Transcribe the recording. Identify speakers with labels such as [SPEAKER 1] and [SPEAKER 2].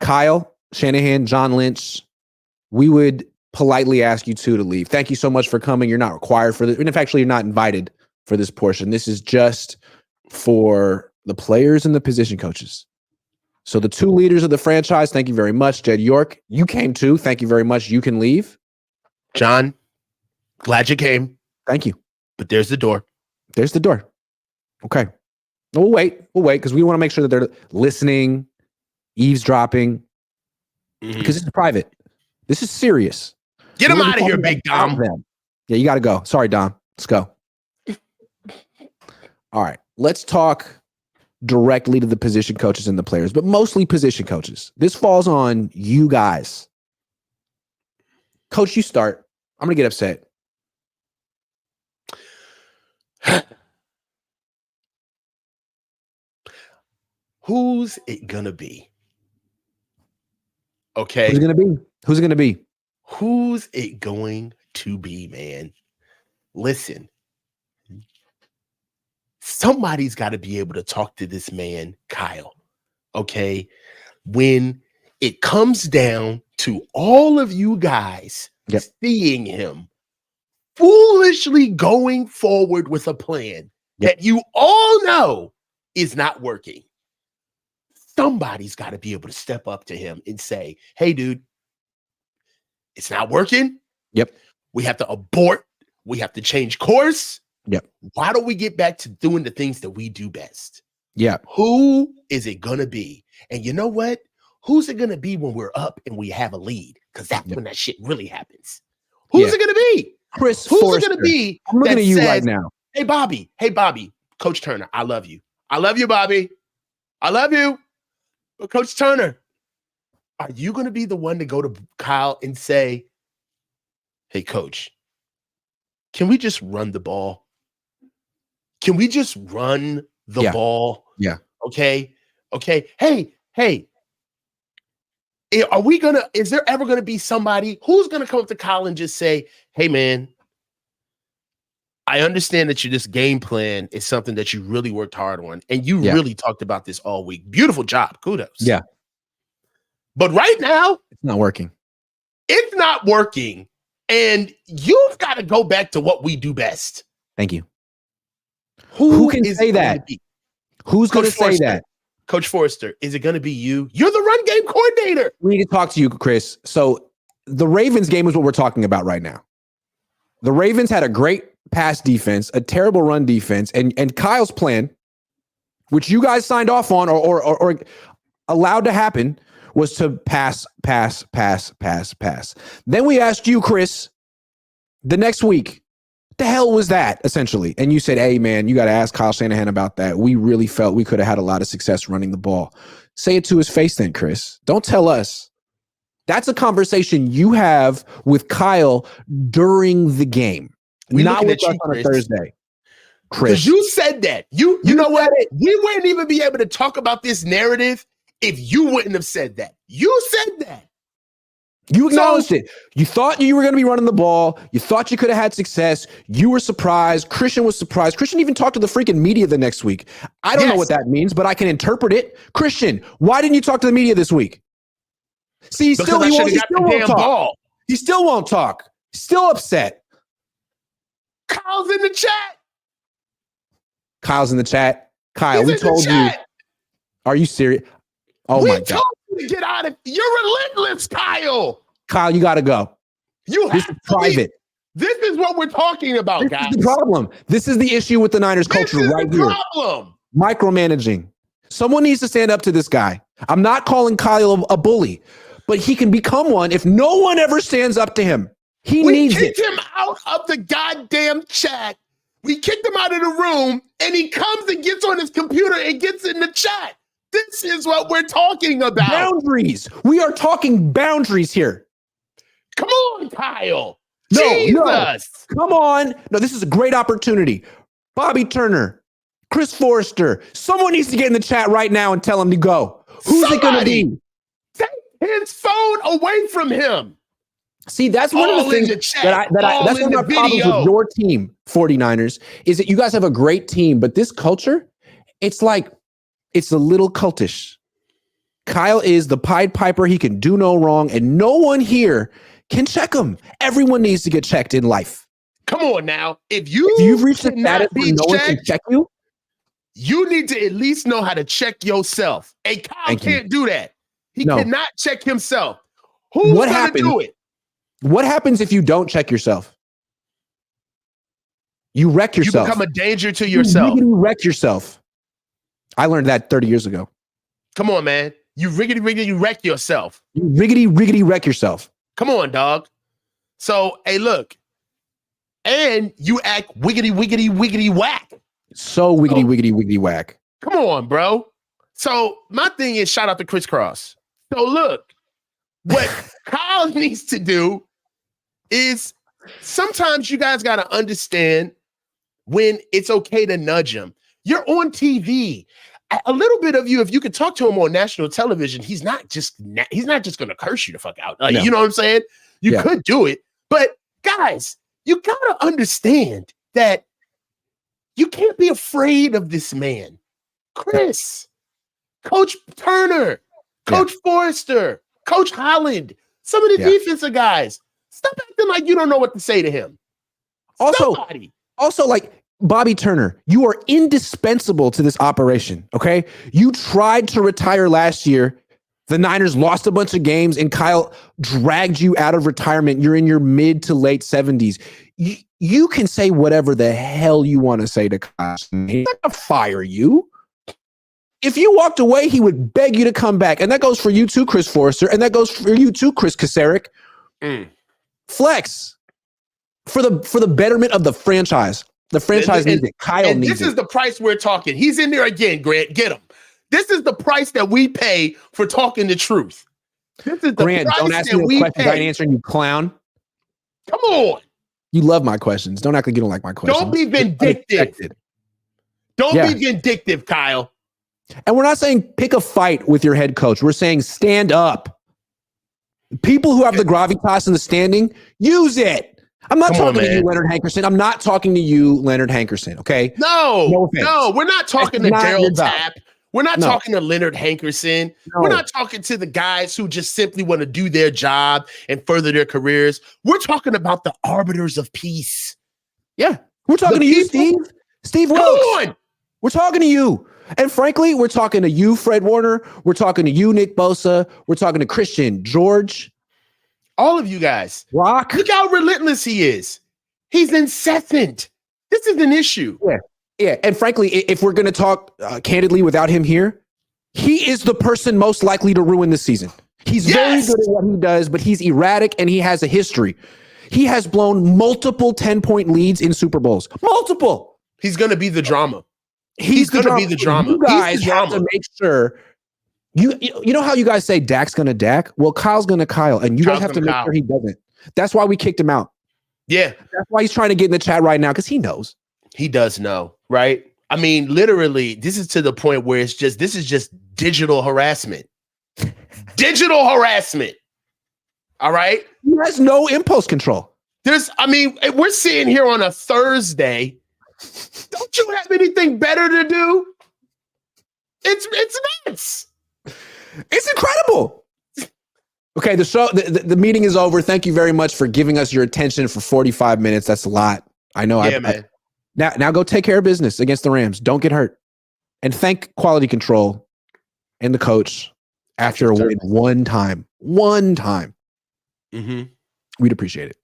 [SPEAKER 1] Kyle Shanahan, John Lynch, we would politely ask you two to leave. Thank you so much for coming. You're not required for this. And actually, you're not invited for this portion. This is just for the players and the position coaches. So the two leaders of the franchise, thank you very much. Jed York, you came too. Thank you very much. You can leave.
[SPEAKER 2] John, glad you came.
[SPEAKER 1] Thank you.
[SPEAKER 2] But there's the door.
[SPEAKER 1] There's the door. Okay. We'll wait because we want to make sure that they're listening, eavesdropping, because it's private. This is serious.
[SPEAKER 2] Get him out of here, big Dom.
[SPEAKER 1] Yeah, you got to go. Sorry, Dom. Let's go. All right. Let's talk directly to the position coaches and the players, but mostly position coaches. This falls on you guys. Coach, you start. I'm going to get upset.
[SPEAKER 2] Who's it going to be? Okay.
[SPEAKER 1] Who's it going to be? Who's it going to be?
[SPEAKER 2] Who's it going to be, man? Listen. Somebody's got to be able to talk to this man, Kyle. Okay? When it comes down to all of you guys seeing him foolishly going forward with a plan that you all know is not working, somebody's got to be able to step up to him and say, hey, dude, it's not working.
[SPEAKER 1] Yep.
[SPEAKER 2] We have to abort. We have to change course.
[SPEAKER 1] Yep.
[SPEAKER 2] Why don't we get back to doing the things that we do best?
[SPEAKER 1] Yeah.
[SPEAKER 2] Who is it going to be? And you know what? Who's it going to be when we're up and we have a lead? Because that's when that shit really happens. Who's it going to be?
[SPEAKER 1] Chris
[SPEAKER 2] Who's
[SPEAKER 1] Forrester.
[SPEAKER 2] it going to be?
[SPEAKER 1] I'm looking at you right now.
[SPEAKER 2] Hey, Bobby. Coach Turner, I love you. I love you, Bobby. I love you. But Coach Turner, are you going to be the one to go to Kyle and say, hey, Coach, can we just run the ball? Can we just run the ball?
[SPEAKER 1] Yeah.
[SPEAKER 2] Okay. Hey, is there ever going to be somebody who's going to come up to Kyle and just say, hey, man, I understand that this game plan is something that you really worked hard on. And you really talked about this all week. Beautiful job. Kudos.
[SPEAKER 1] Yeah.
[SPEAKER 2] But right now,
[SPEAKER 1] it's not working.
[SPEAKER 2] It's not working. And you've got to go back to what we do best.
[SPEAKER 1] Thank you. Who can say that? Who's going to say that?
[SPEAKER 2] Coach Forrester, is it going to be you? You're the run game coordinator.
[SPEAKER 1] We need to talk to you, Chris. So the Ravens game is what we're talking about right now. The Ravens had a great pass defense, a terrible run defense, and Kyle's plan, which you guys signed off on or allowed to happen, was to pass. Then we asked you, Chris, the next week, the hell was that, essentially? And you said, hey, man, you got to ask Kyle Shanahan about that. We really felt we could have had a lot of success running the ball. Say it to his face then, Chris. Don't tell us. That's a conversation you have with Kyle during the game, not with us on a Thursday. Chris.
[SPEAKER 2] Because you said that. You know what? We wouldn't even be able to talk about this narrative if you wouldn't have said that. You said that.
[SPEAKER 1] You acknowledged it. You thought you were going to be running the ball. You thought you could have had success. You were surprised. Christian was surprised. Christian even talked to the freaking media the next week. I don't know what that means, but I can interpret it. Christian, why didn't you talk to the media this week? See, he still won't talk. He still won't talk. Still upset.
[SPEAKER 2] Kyle's in the chat.
[SPEAKER 1] Kyle's in the chat. Kyle, we told you. Are you serious? Oh my God.
[SPEAKER 2] We told you to get out of. You're relentless, Kyle.
[SPEAKER 1] Kyle, you got to go.
[SPEAKER 2] This is private. This is what we're talking about, guys.
[SPEAKER 1] This is the problem. This is the issue with the Niners culture right here.
[SPEAKER 2] Problem.
[SPEAKER 1] Micromanaging. Someone needs to stand up to this guy. I'm not calling Kyle a bully, but he can become one if no one ever stands up to him. He needs it.
[SPEAKER 2] We kicked him out of the goddamn chat. We kicked him out of the room, and he comes and gets on his computer and gets in the chat. This is what we're talking about.
[SPEAKER 1] Boundaries. We are talking boundaries here.
[SPEAKER 2] Come on, Kyle.
[SPEAKER 1] No,
[SPEAKER 2] Jesus.
[SPEAKER 1] Come on. No, this is a great opportunity. Bobby Turner, Chris Forrester. Someone needs to get in the chat right now and tell him to go. Who's it going to be?
[SPEAKER 2] Take his phone away from him.
[SPEAKER 1] See, that's one of the things that's one of my problems with your team, 49ers, is that you guys have a great team, but this culture, it's like, it's a little cultish. Kyle is the Pied Piper. He can do no wrong, and no one here can check him. Everyone needs to get checked in life.
[SPEAKER 2] Come on now. If
[SPEAKER 1] you've reached the status
[SPEAKER 2] where
[SPEAKER 1] no one can check you,
[SPEAKER 2] you need to at least know how to check yourself. And Kyle can't do that. He cannot check himself. Who's going to do it?
[SPEAKER 1] What happens if you don't check yourself? You wreck yourself.
[SPEAKER 2] You become a danger to yourself.
[SPEAKER 1] You wreck yourself. I learned that 30 years ago.
[SPEAKER 2] Come on, man. You riggedy wreck yourself.
[SPEAKER 1] You riggedy wreck yourself.
[SPEAKER 2] Come on, dog. So, hey, look. And you act wiggity whack.
[SPEAKER 1] So wiggity whack.
[SPEAKER 2] Come on, bro. So my thing is, shout out to Chris Cross. So look, what Kyle needs to do is sometimes you guys got to understand when it's okay to nudge him. You're on TV. A little bit of you, if you could talk to him on national television, he's not just going to curse you the fuck out. You know what I'm saying? You could do it, but guys, you got to understand that you can't be afraid of this man. Chris, Coach Turner, Coach Forrester, Coach Holland, some of the defensive guys. Stop acting like you don't know what to say to him.
[SPEAKER 1] Also, like Bobby Turner, you are indispensable to this operation, okay? You tried to retire last year. The Niners lost a bunch of games, and Kyle dragged you out of retirement. You're in your mid to late 70s. You can say whatever the hell you want to say to Kyle. He's not going to fire you. If you walked away, he would beg you to come back. And that goes for you too, Chris Forrester. And that goes for you too, Chris Kasarik. Flex for the betterment of the franchise. The franchise needs it. Kyle needs it.
[SPEAKER 2] This is the price we're talking. He's in there again, Grant. Get him. This is the price that we pay for talking the truth. This is the
[SPEAKER 1] Grant,
[SPEAKER 2] price
[SPEAKER 1] don't ask
[SPEAKER 2] that
[SPEAKER 1] me
[SPEAKER 2] we
[SPEAKER 1] questions
[SPEAKER 2] pay.
[SPEAKER 1] I ain't answering, you clown.
[SPEAKER 2] Come on.
[SPEAKER 1] You love my questions. Don't act like you don't like my questions.
[SPEAKER 2] Don't be vindictive. Don't be vindictive, Kyle.
[SPEAKER 1] And we're not saying pick a fight with your head coach. We're saying stand up. People who have the gravitas and the standing, use it. I'm not talking to you, Leonard Hankerson. I'm not talking to you, Leonard Hankerson, okay?
[SPEAKER 2] No, we're not talking to Daryl Tapp. We're not talking to Leonard Hankerson. No. We're not talking to the guys who just simply want to do their job and further their careers. We're talking about the arbiters of peace.
[SPEAKER 1] Yeah. We're talking to you, Steve. Steve Wilkes. We're talking to you. And frankly, we're talking to you, Fred Warner. We're talking to you, Nick Bosa. We're talking to Christian George.
[SPEAKER 2] All of you guys.
[SPEAKER 1] Rock.
[SPEAKER 2] Look how relentless he is. He's incessant. This is an issue.
[SPEAKER 1] Yeah. And frankly, if we're going to talk candidly without him here, he is the person most likely to ruin this season. He's very good at what he does, but he's erratic and he has a history. He has blown multiple 10-point leads in Super Bowls. Multiple.
[SPEAKER 2] He's going to be the drama. He's going to be the drama.
[SPEAKER 1] You guys have to make sure. You know how you guys say Dak's going to Dak? Well, Kyle's going to Kyle, and you guys have to make sure he doesn't. That's why we kicked him out.
[SPEAKER 2] Yeah.
[SPEAKER 1] That's why he's trying to get in the chat right now, because he knows.
[SPEAKER 2] He does know, right? I mean, literally, this is to the point where this is just digital harassment. Digital harassment. All right?
[SPEAKER 1] He has no impulse control.
[SPEAKER 2] We're sitting here on a Thursday. Don't you have anything better to do? It's nuts.
[SPEAKER 1] It's incredible. Okay, the meeting is over. Thank you very much for giving us your attention for 45 minutes. That's a lot. I know.
[SPEAKER 2] Yeah, man.
[SPEAKER 1] Now go take care of business against the Rams. Don't get hurt. And thank Quality Control and the coach after a win one time. Mm-hmm. We'd appreciate it.